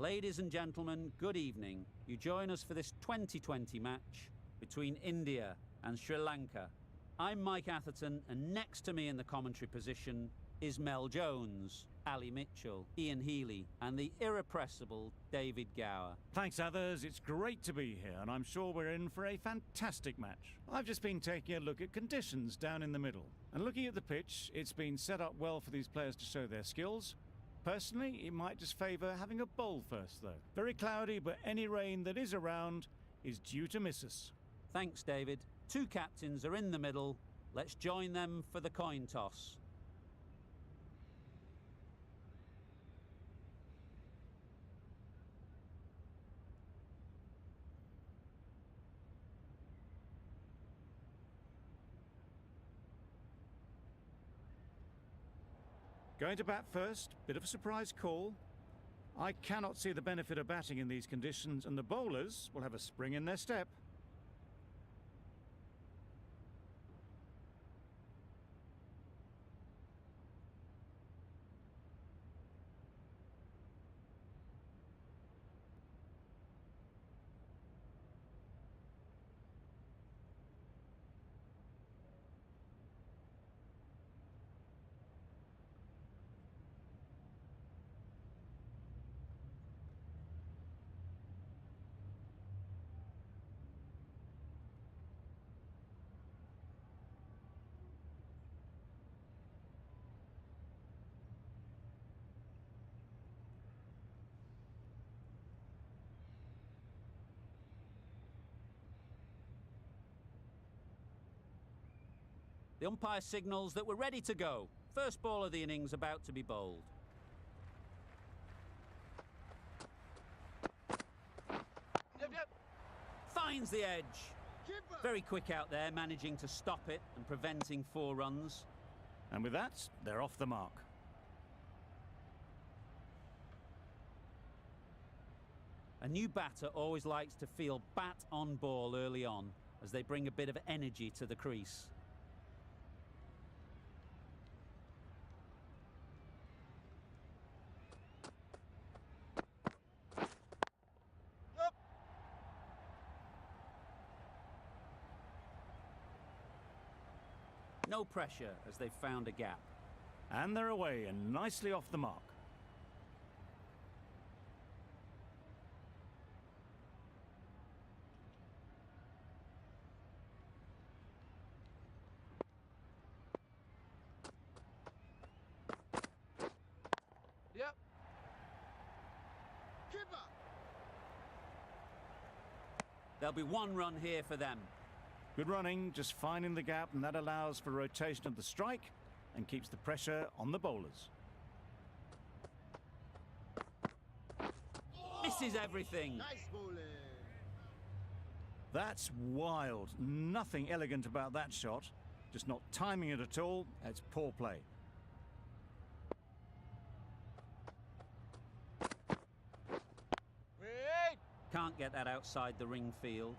Ladies and gentlemen, good evening. You join us for this 2020 match between India and Sri Lanka. I'm Mike Atherton, and next to me in the commentary position is Mel Jones, Ali Mitchell, Ian Healy, and the irrepressible David Gower. Thanks, others. It's great to be here, and I'm sure we're in for a fantastic match. I've just been taking a look at conditions down in the middle, and looking at the pitch, it's been set up well for these players to show their skills. Personally, it might just favour having a bowl first, though. Very cloudy, but any rain that is around is due to miss us. Thanks, David. Two captains are in the middle. Let's join them for the coin toss. Going to bat first, bit of a surprise call. I cannot see the benefit of batting in these conditions, and the bowlers will have a spring in their step. The umpire signals that we're ready to go. First ball of the innings about to be bowled. Finds the edge. Very quick out there, managing to stop it and preventing 4 runs. And with that, they're off the mark. A new batter always likes to feel bat on ball early on, as they bring a bit of energy to the crease. No pressure as they've found a gap. And they're away and nicely off the mark. Yep. Keeper. There'll be 1 run here for them. Good running, just finding the gap, and that allows for rotation of the strike and keeps the pressure on the bowlers. Misses everything. Nice bowling. That's wild. Nothing elegant about that shot. Just not timing it at all. It's poor play. Wait. Can't get that outside the ring field.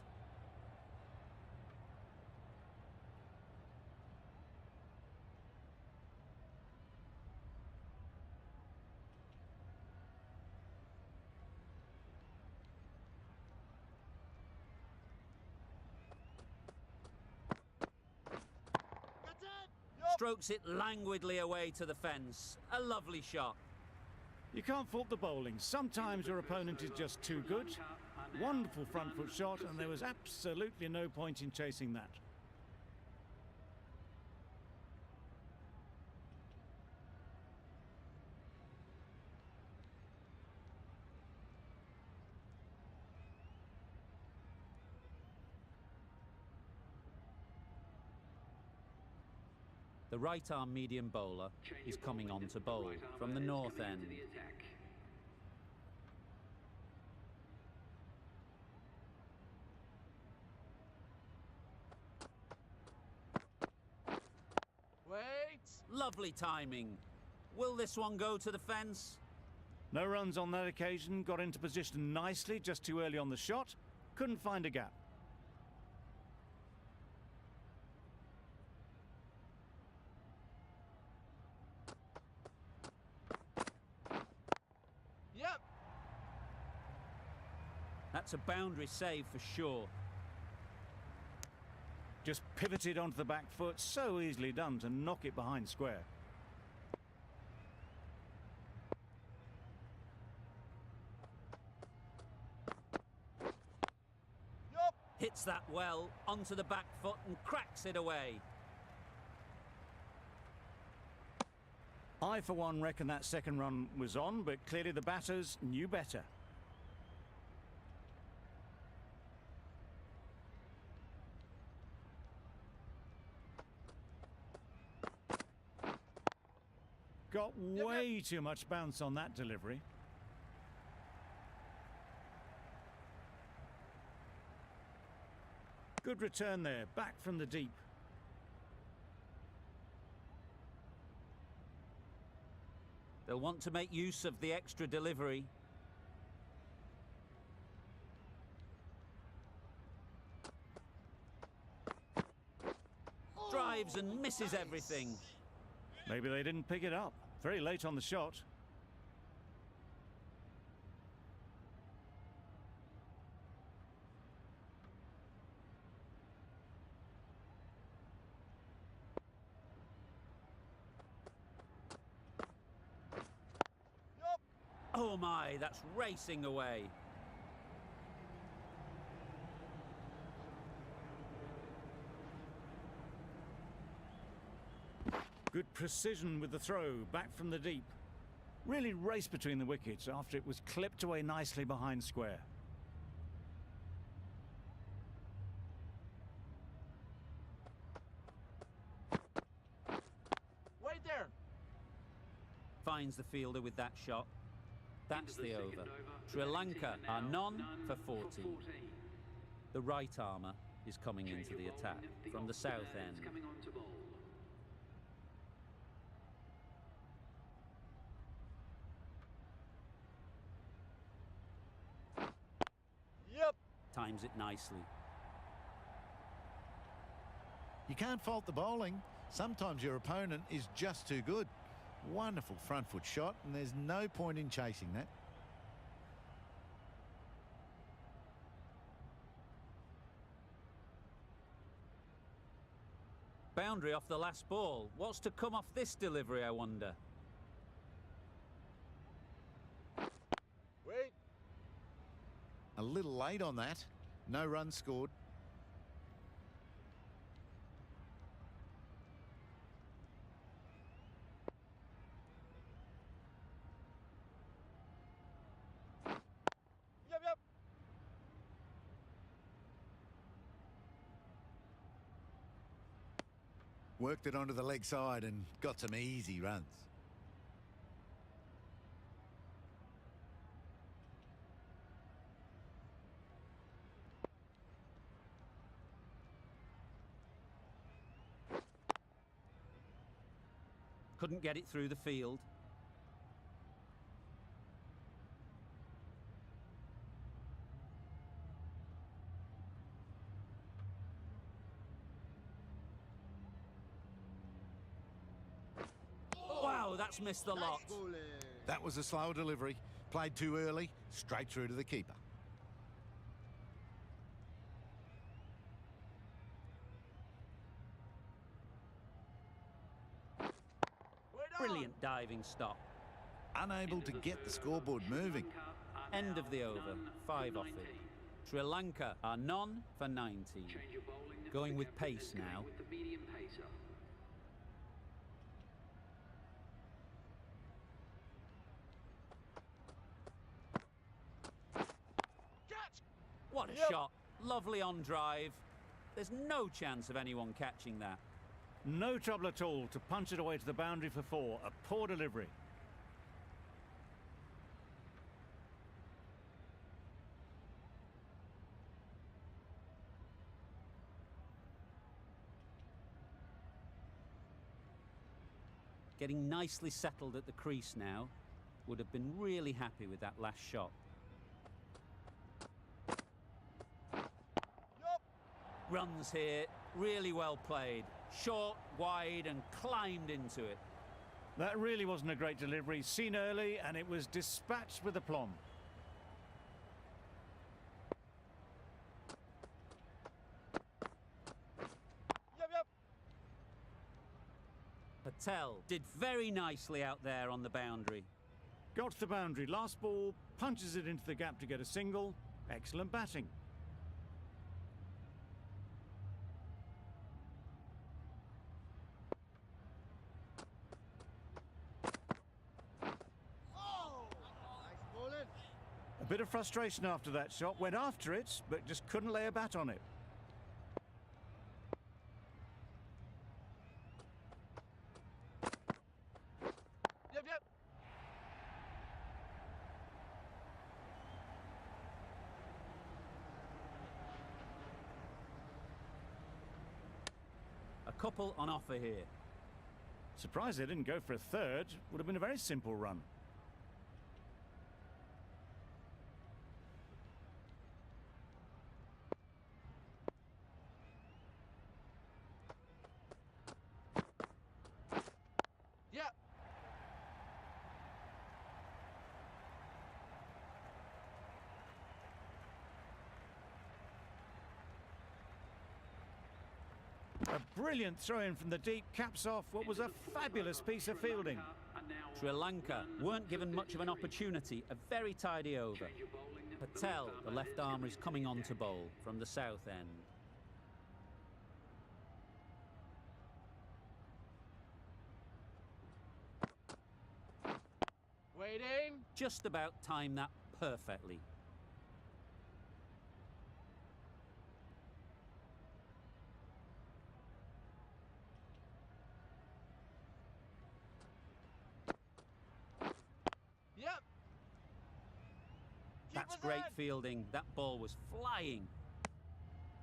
Strokes it languidly away to the fence. A lovely shot. You can't fault the bowling. Sometimes your opponent is just too good. Wonderful front foot shot, and there was absolutely no point in chasing that. The right-arm medium bowler is coming on to bowl from the north end. Wait. Lovely timing. Will this one go to the fence? No runs on that occasion. Got into position nicely, just too early on the shot. Couldn't find a gap. Yep. That's a boundary save for sure. Just pivoted onto the back foot, so easily done to knock it behind square. Yup. Hits that well onto the back foot and cracks it away. I, for one, reckon that second run was on, but clearly the batters knew better. Got way too much bounce on that delivery. Good return there, back from the deep. They'll want to make use of the extra delivery. Drives and misses everything. Maybe they didn't pick it up. Very late on the shot. Yup. Oh my, that's racing away. Good precision with the throw, back from the deep. Really raced between the wickets after it was clipped away nicely behind square. Wait there. Finds the fielder with that shot. That's the over. Sri Lanka are none for 40. The right armour is coming into the attack from the south end. Yep. Times it nicely. You can't fault the bowling. Sometimes your opponent is just too good. Wonderful front foot shot, and there's no point in chasing that. Boundary off the last ball. What's to come off this delivery, I wonder? Wait. A little late on that. No runs scored. Yep, yep. Worked it onto the leg side and got some easy runs. Couldn't get it through the field. Wow, that's missed the lot. That was a slow delivery. Played too early, straight through to the keeper. Brilliant diving stop. Unable to get the scoreboard moving. End of the over. 5 off it. Sri Lanka are none for 90. Going with pace now. Catch. What a Yep. shot. Lovely on drive. There's no chance of anyone catching that. No trouble at all to punch it away to the boundary for 4. A poor delivery. Getting nicely settled at the crease now. Would have been really happy with that last shot. Yup. Runs here. Really well played. Short, wide and climbed into it. That really wasn't a great delivery. Seen early and it was dispatched with aplomb. Patel did very nicely out there on the boundary. Got to the boundary. Last ball, punches it into the gap to get a single. Excellent batting. A bit of frustration after that shot. Went after it, but just couldn't lay a bat on it. Yep, yep. A couple on offer here. Surprised they didn't go for a third. Would have been a very simple run. Yep. A brilliant throw-in from the deep caps off what was a fabulous piece of fielding. Sri Lanka weren't given much of an opportunity, a very tidy over. Patel, the left armer, is coming on to bowl from the south end. Waiting. Just about timed that perfectly. Yep. That's Keeper's great in. fielding. That ball was flying.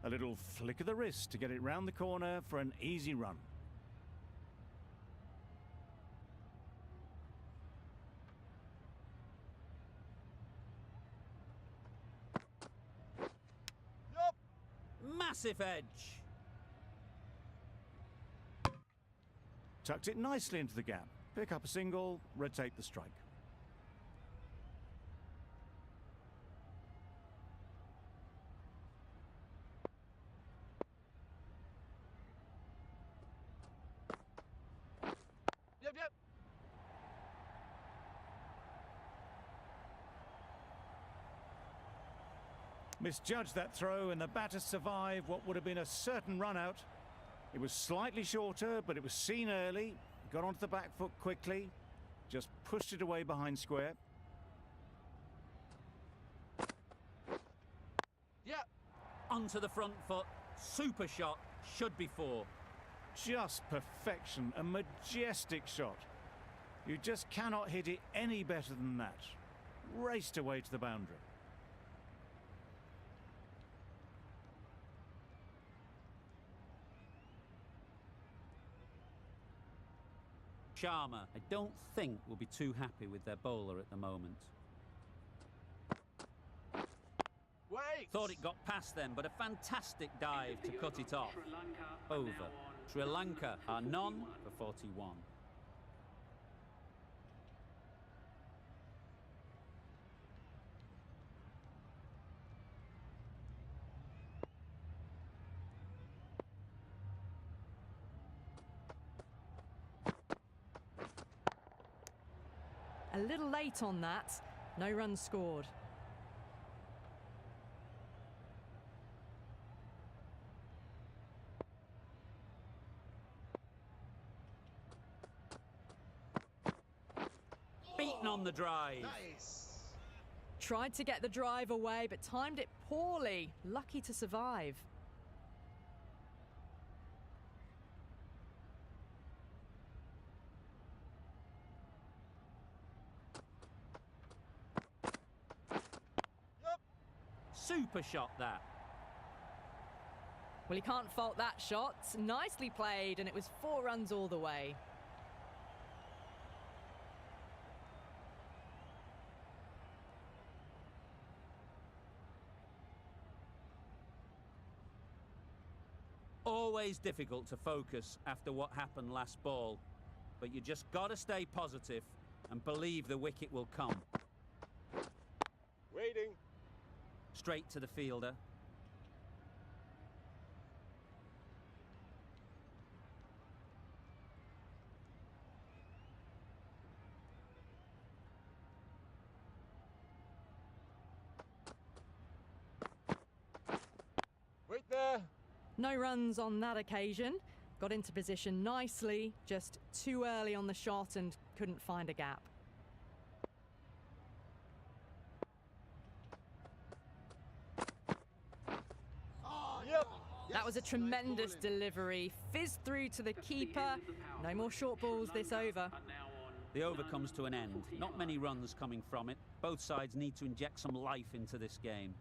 A little flick of the wrist to get it round the corner for an easy run. Yup. Massive edge. Tucked it nicely into the gap. Pick up a single, rotate the strike. Yep, yep. Misjudged that throw and the batter survived what would have been a certain run out. It was slightly shorter, but it was seen early. Got onto the back foot quickly. Just pushed it away behind square. Yep. Onto the front foot. Super shot. Should be four. Just perfection. A majestic shot. You just cannot hit it any better than that. Raced away to the boundary. Sharma, I don't think, will be too happy with their bowler at the moment. Wait. Thought it got past them, but a fantastic dive to cut it off. Over. Sri Lanka are none for 41. A little late on that. No runs scored. Beaten on the drive. Nice. Tried to get the drive away, but timed it poorly. Lucky to survive. Yup. Super shot that. Well, he can't fault that shot. Nicely played, and it was 4 runs all the way. Always difficult to focus after what happened last ball, but you just got to stay positive and believe the wicket will come. Waiting. Straight to the fielder. No runs on that occasion. Got into position nicely, just too early on the shot and couldn't find a gap. Yep. That was a tremendous delivery. Fizzed through to the keeper. No more short balls this over. The over comes to an end. Not many runs coming from it. Both sides need to inject some life into this game.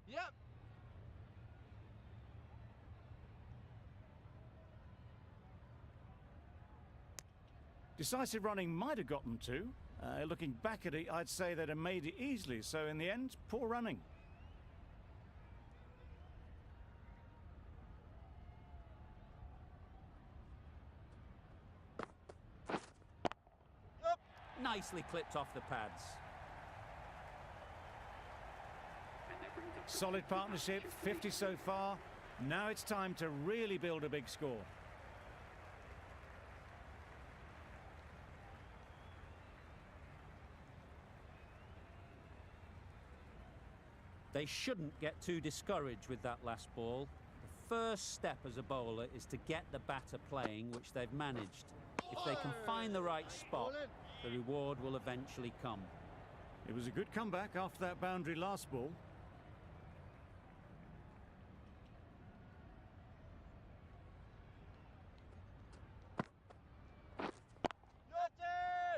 Yep. Decisive running might have got them to. Looking back at it, I'd say they'd have made it easily. So in the end, poor running. Yep. Nicely clipped off the pads. Solid partnership, 50 so far. Now it's time to really build a big score. They shouldn't get too discouraged with that last ball. The first step as a bowler is to get the batter playing, which they've managed. If they can find the right spot, the reward will eventually come. It was a good comeback after that boundary last ball. Got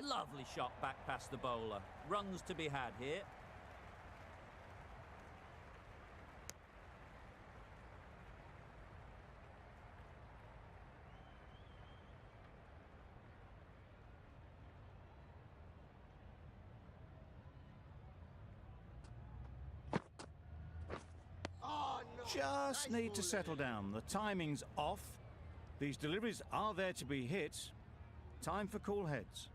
it. Lovely shot back past the bowler. Runs to be had here. Just need to settle down. The timing's off. These deliveries are there to be hit. Time for cool heads.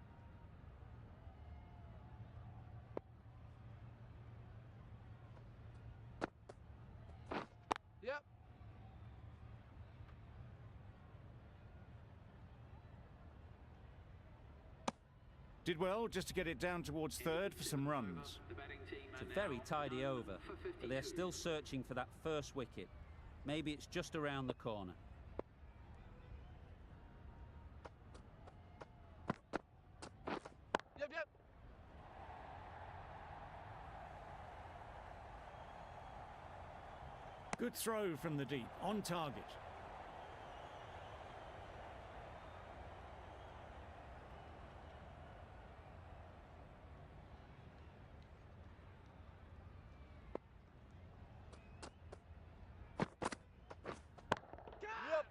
Yep. Did well just to get it down towards third for some runs. It's a very tidy over, but they're still searching for that first wicket. Maybe it's just around the corner. Yep. Yep. Good throw from the deep, on target. Yep.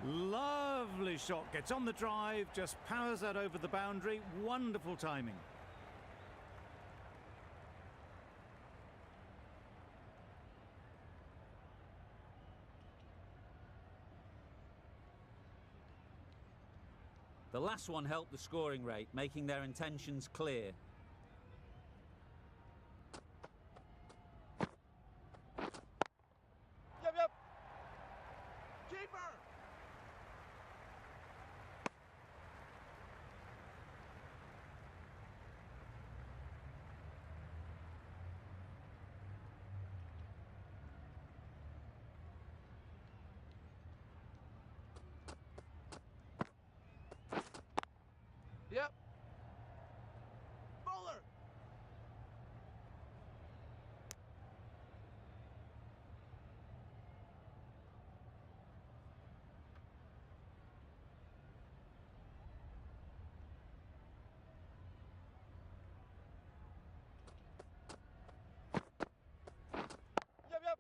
Lovely shot, gets on the drive, just powers that over the boundary. Wonderful timing. The last one helped the scoring rate, making their intentions clear. Yep. Yep. Keeper. Yep. Bowler. Yep. Yep.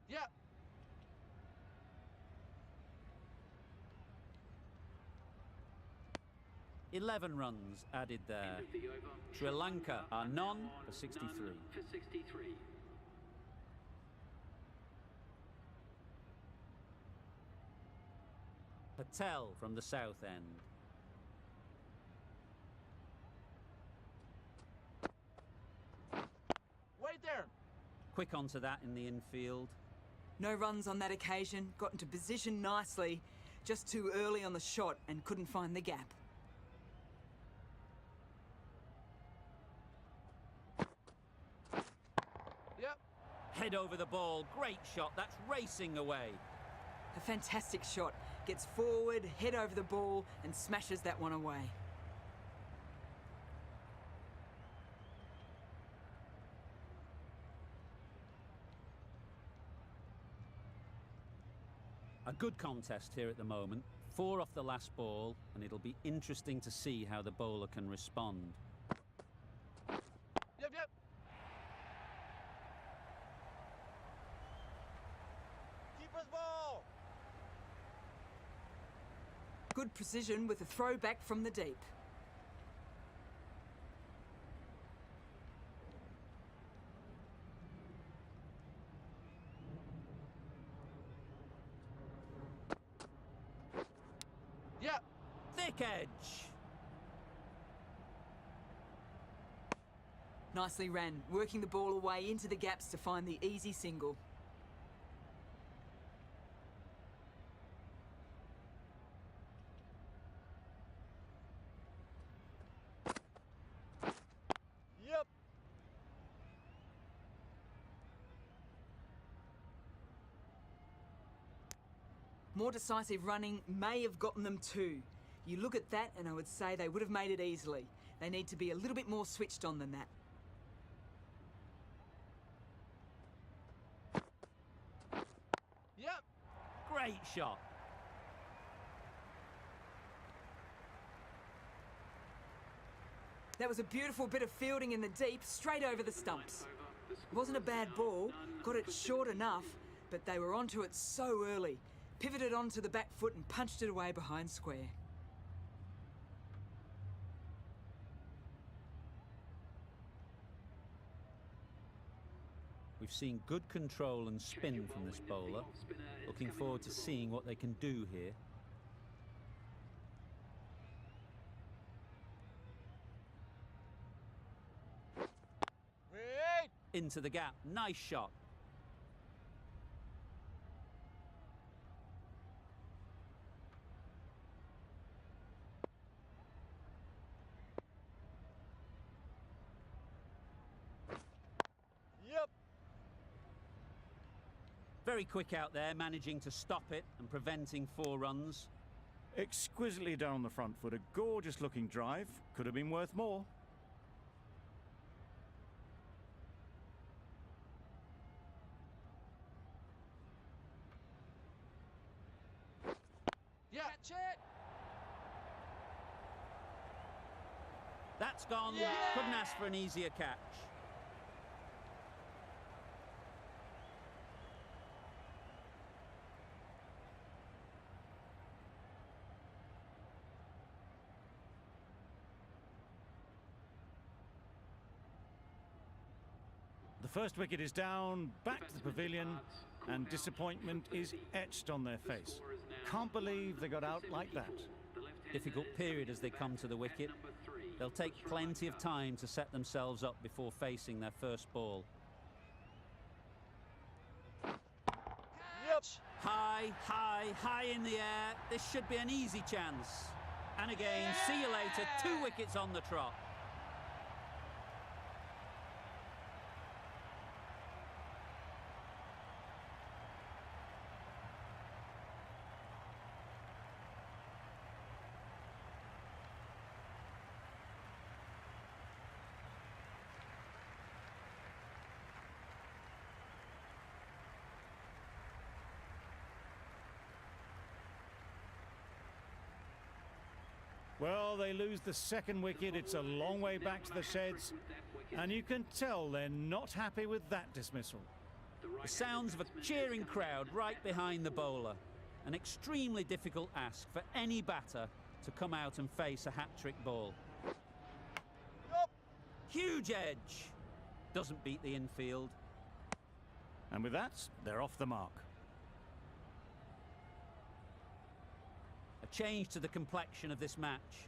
Yep. 11 runs added there. Sri Lanka are none for 63. Patel from the south end. Wait there. Quick onto that in the infield. No runs on that occasion, got into position nicely, just too early on the shot and couldn't find the gap. Yep. Head over the ball, great shot, that's racing away. A fantastic shot, gets forward, head over the ball and smashes that one away. A good contest here at the moment. 4 off the last ball, and it'll be interesting to see how the bowler can respond. Yep, yep. Keeper's ball. Good precision with a throw back from the deep. Yep. Thick edge. Nicely ran, working the ball away into the gaps to find the easy single. Yep. More decisive running may have gotten them 2. You look at that and I would say they would have made it easily. They need to be a little bit more switched on than that. Yep. Great shot. That was a beautiful bit of fielding in the deep, straight over the stumps. It wasn't a bad ball, got it short enough, but they were onto it so early. Pivoted onto the back foot and punched it away behind square. We've seen good control and spin from this bowler. Looking forward to seeing what they can do here. Wait. Into the gap, nice shot. Yep. Very quick out there, managing to stop it and preventing 4 runs. Exquisitely done on the front foot. A gorgeous looking drive. Could have been worth more. Yeah. Catch it. That's gone. Yeah! Couldn't ask for an easier catch. The first wicket is down, back to the pavilion, and disappointment is etched on their face. Can't believe they got out like that. Difficult period as they come to the wicket. They'll take plenty of time to set themselves up before facing their first ball. Yep. High, high, high in the air. This should be an easy chance. And again, see you later. 2 wickets on the trot. Well, they lose the second wicket. It's a long way back to the sheds, and you can tell they're not happy with that dismissal. The sounds of a cheering crowd right behind the bowler. An extremely difficult ask for any batter to come out and face a hat-trick ball. Yep. Huge edge. Doesn't beat the infield. And with that, they're off the mark. A change to the complexion of this match.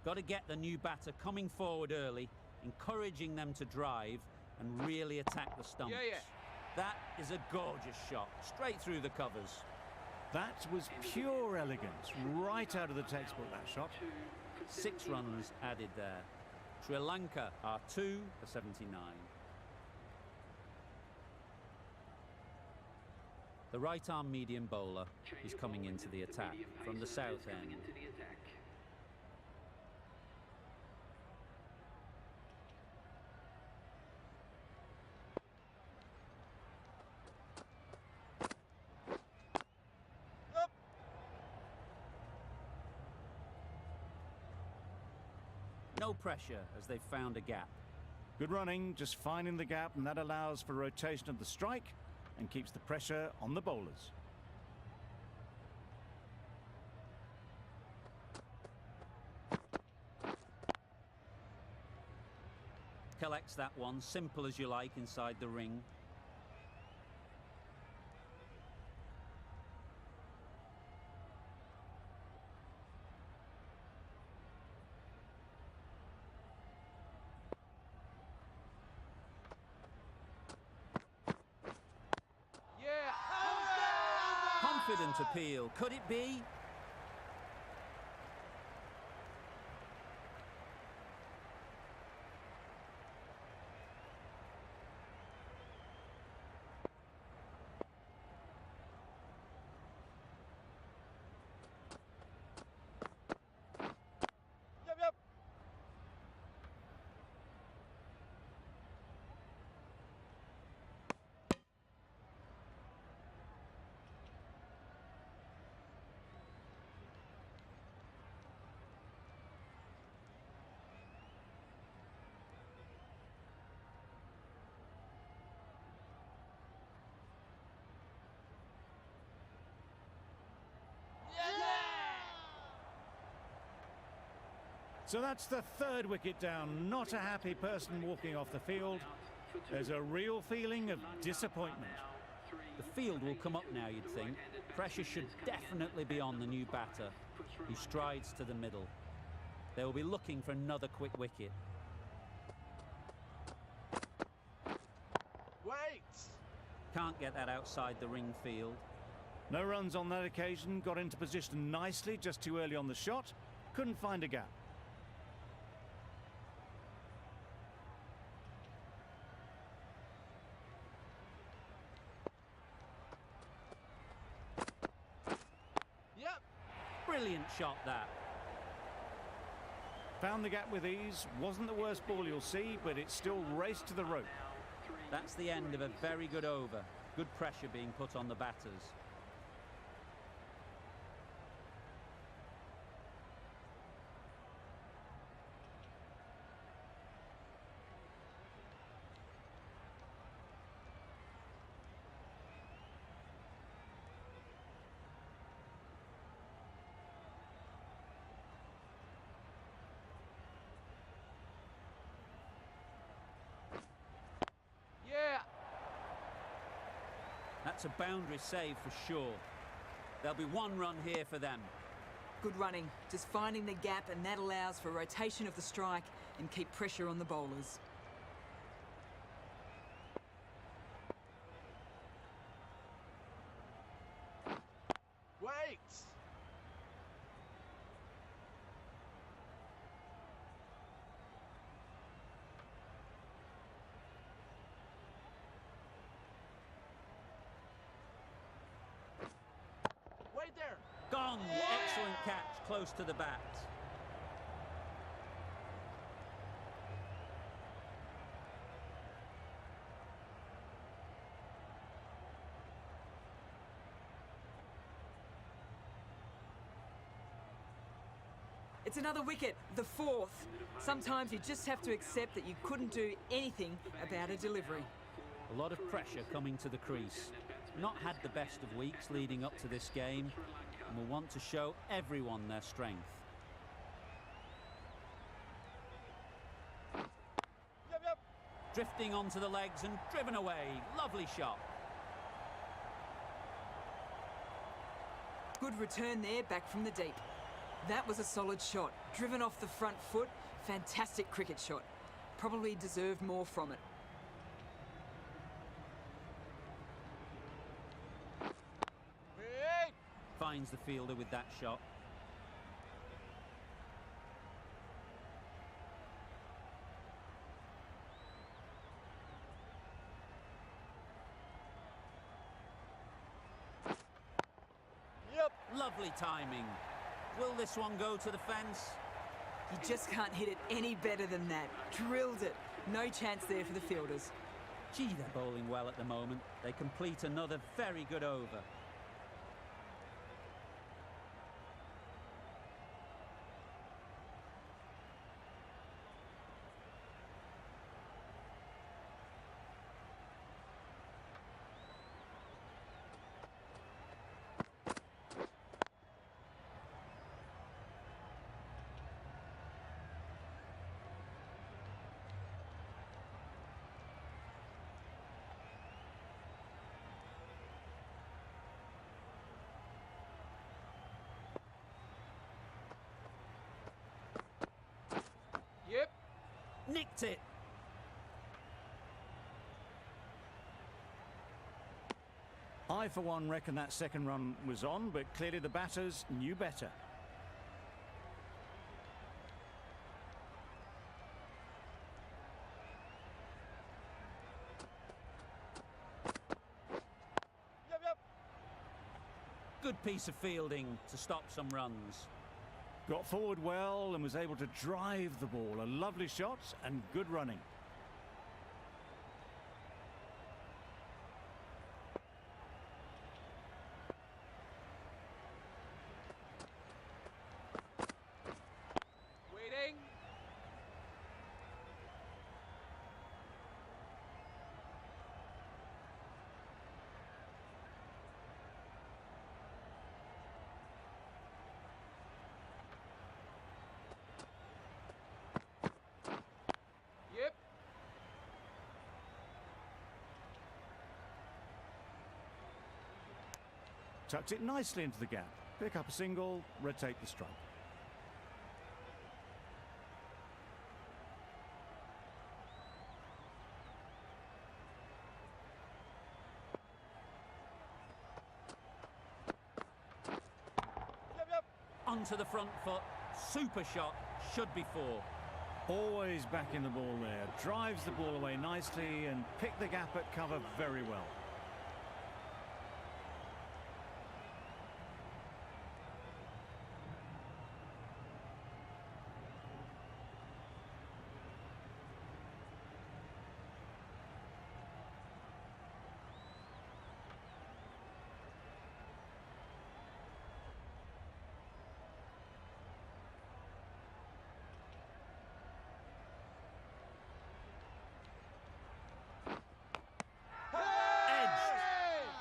Got to get the new batter coming forward early, encouraging them to drive and really attack the stumps. Yeah. That is a gorgeous shot, straight through the covers. That was pure elegance, right out of the textbook, that shot. 6 runs added there. Sri Lanka are 2 for 79. The right-arm medium bowler is coming into the attack from the south end. Up. No pressure as they've found a gap. Good running, just finding the gap, and that allows for rotation of the strike and keeps the pressure on the bowlers. Collects that one, simple as you like, inside the ring. Yeah. Confident appeal. Could it be? Yep. So that's the 3rd wicket down. Not a happy person walking off the field. There's a real feeling of disappointment. The field will come up now, you'd think. Pressure should definitely be on the new batter. He strides to the middle. They will be looking for another quick wicket. Wait. Can't get that outside the ring field. No runs on that occasion, got into position nicely, just too early on the shot. Couldn't find a gap. Yep. Brilliant shot, that. Found the gap with ease. Wasn't the worst ball you'll see, but it still raced to the rope. That's the end of a very good over. Good pressure being put on the batters. Yeah. That's a boundary save for sure. There'll be 1 run here for them. Good running, just finding the gap, and that allows for rotation of the strike and keep pressure on the bowlers. Wait. Wait there. Gone! Yeah! Excellent catch, close to the bat. It's another wicket, the 4th. Sometimes you just have to accept that you couldn't do anything about a delivery. A lot of pressure coming to the crease. Not had the best of weeks leading up to this game, and will want to show everyone their strength. Yep. Drifting onto the legs and driven away. Lovely shot. good return there back from the deep. That was a solid shot, driven off the front foot. Fantastic cricket shot. Probably deserved more from it. Wait! Finds the fielder with that shot. Yep. Lovely timing. Will this one go to the fence? You just can't hit it any better than that. Drilled it. No chance there for the fielders. Gee, they're bowling well at the moment. They complete another very good over. Yep. Nicked it. I, for one, reckon that second run was on, but clearly the batters knew better. Yep. Good piece of fielding to stop some runs. Got forward well and was able to drive the ball. A lovely shot and good running. Waiting. Yep. Tucked it nicely into the gap. Pick up a single, rotate the strike. Yep. Onto the front foot. Super shot. Should be four. Always back in the ball there. Drives the ball away nicely and picked the gap at cover very well.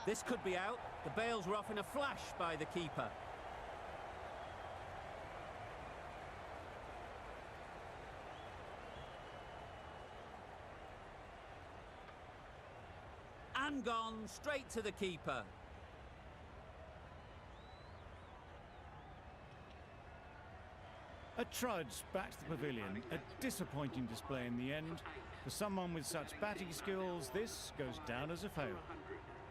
This could be out. The bails were off in a flash by the keeper. And gone straight to the keeper. A trudge back to the pavilion. A disappointing display in the end. For someone with such batting skills, this goes down as a fail.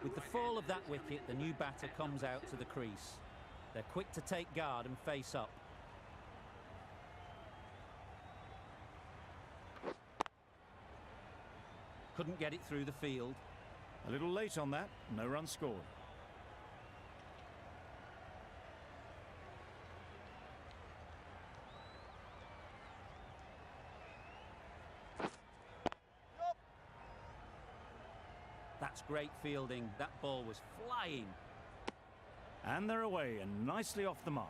With the fall of that wicket, the new batter comes out to the crease. They're quick to take guard and face up. Couldn't get it through the field. A little late on that, no run scored. That's great fielding. That ball was flying. And they're away and nicely off the mark.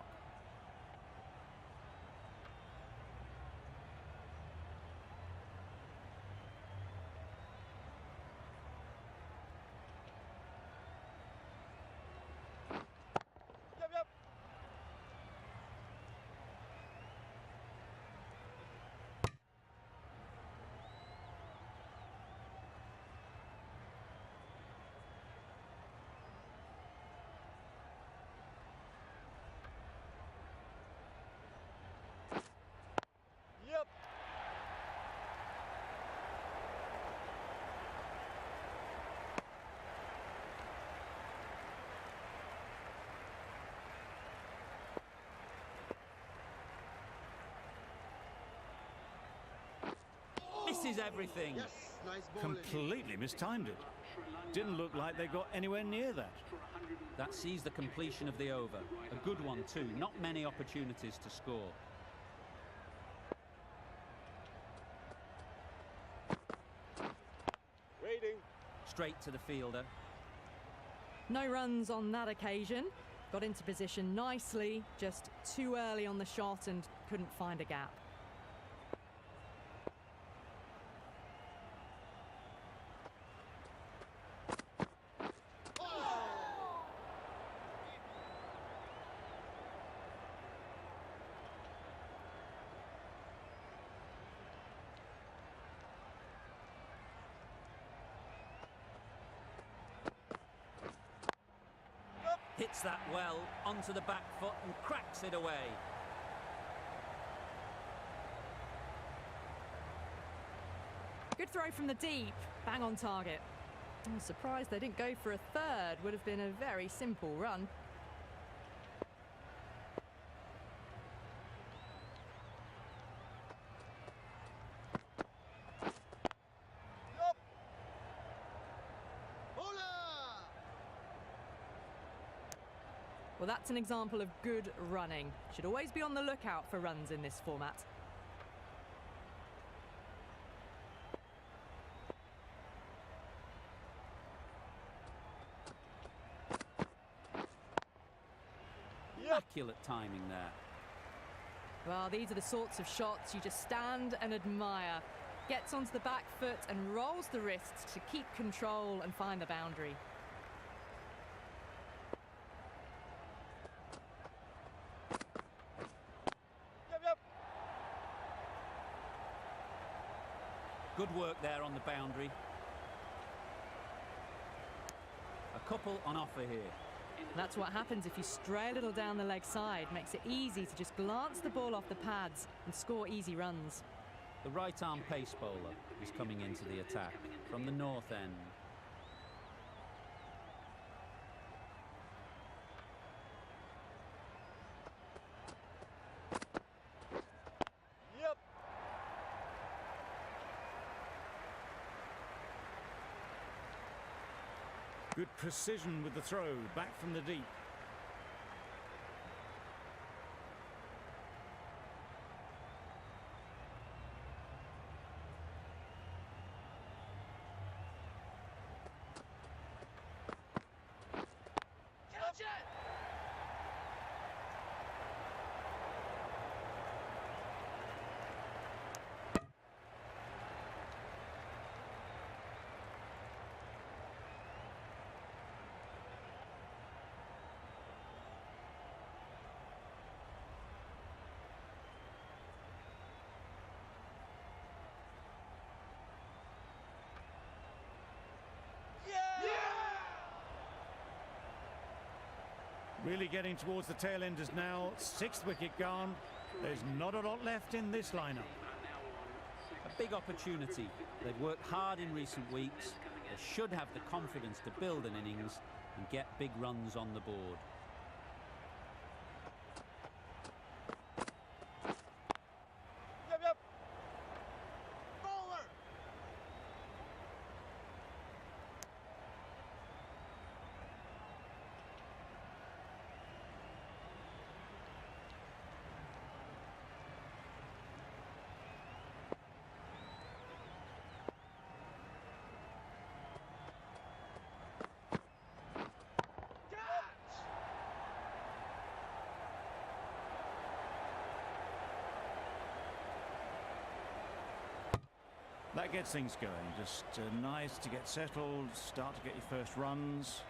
Yep. is everything. Yes, nice bowling. Completely mistimed it. Didn't look like they got anywhere near that. That sees the completion of the over. A good one too. Not many opportunities to score. Waiting. Straight to the fielder. No runs on that occasion. Got into position nicely, just too early on the shot and couldn't find a gap. Hits that well onto the back foot and cracks it away. Good throw from the deep, bang on target. I'm surprised they didn't go for a third. Would have been a very simple run. Yup. Bowler. Well, that's an example of good running. Should always be on the lookout for runs in this format. Immaculate timing there. Well, these are the sorts of shots you just stand and admire. Gets onto the back foot and rolls the wrists to keep control and find the boundary. Yep, yep. Good work there on the boundary. A couple on offer here. That's what happens if you stray a little down the leg side. Makes it easy to just glance the ball off the pads and score easy runs. The right-arm pace bowler is coming into the attack from the north end. Yep. Good precision with the throw, back from the deep. Catch it! Really getting towards the tail enders now. Sixth wicket gone. There's not a lot left in this lineup. A big opportunity. They've worked hard in recent weeks. They should have the confidence to build an innings and get big runs on the board. Yep, yep. Bowler. That gets things going. Just nice to get settled, start to get your first runs.